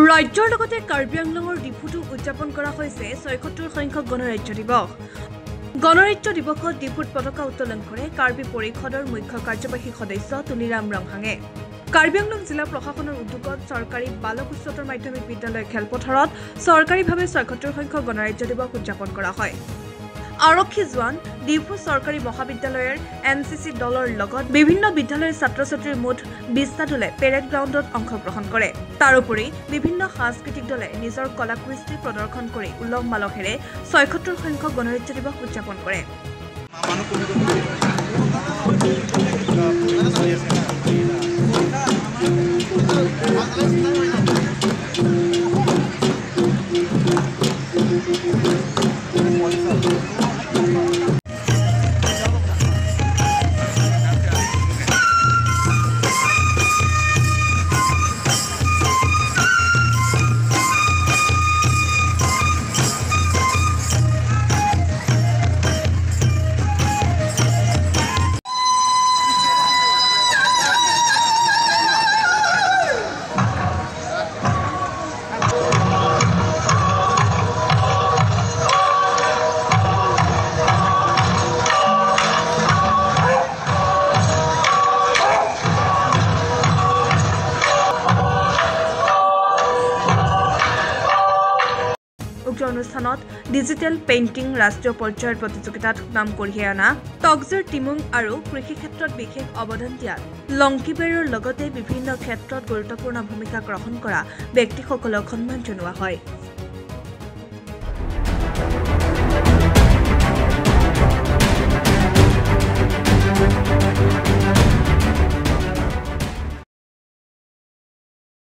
ৰাজ্যৰ লগতে কাৰ্বি আংলঙৰ ডিফুটো উদযাপন কৰা হৈছে ৭৬ সংখ্যক গণৰাজ্য দিৱস। গণৰাজ্য দিৱসত ডিফুত পতাকা উত্তোলন কৰে কাৰ্বি পৰিষদৰ মুখ্য কাৰ্যবাহী সদস্য তুলিৰাম ৰংহাঙে। কাৰ্বি আংলং জিলা প্ৰশাসনৰ উদ্যোগত চৰকাৰী বালক উচ্চতৰ মাধ্যমিক বিদ্যালয় খেলপথাৰত চৰকাৰীভাৱে ৭৬ সংখ্যক গণৰাজ্য দিৱস উদযাপন কৰা হয়। আৰক্ষী জোৱান, ডিফু চৰকাৰী মহাবিদ্যালয়ৰ এনচিচি দলৰ লগত বিভিন্ন বিদ্যালয়ৰ ছাত্ৰ-ছাত্ৰীৰ মুঠ ২০টা দলে পেৰেড গ্ৰাউণ্ডত অংশগ্ৰহণ কৰে। তাৰোপৰি বিভিন্ন সাংস্কৃতিক দলে নিজৰ কলাকৃষ্টি প্ৰদৰ্শন কৰি উলহ মালহেৰে ৭৬ সংখ্যক গণৰাজ্য দিৱস উদযাপন কৰে। উক্ত অনুষ্ঠানত ডিজিটেল পেইণ্টিং ৰাষ্ট্ৰীয় পৰ্যায়ৰ প্ৰতিযোগিতাত নাম কঢ়িয়াই অনা টকজৰ টিমুং আৰু কৃষি ক্ষেত্ৰত বিশেষ অৱদান দিয়া লংকিবেৰৰ লগতে বিভিন্ন ক্ষেত্ৰত গুৰুত্বপূৰ্ণ ভূমিকা গ্ৰহণ কৰা ব্যক্তিসকলক সন্মান জনোৱা হয়।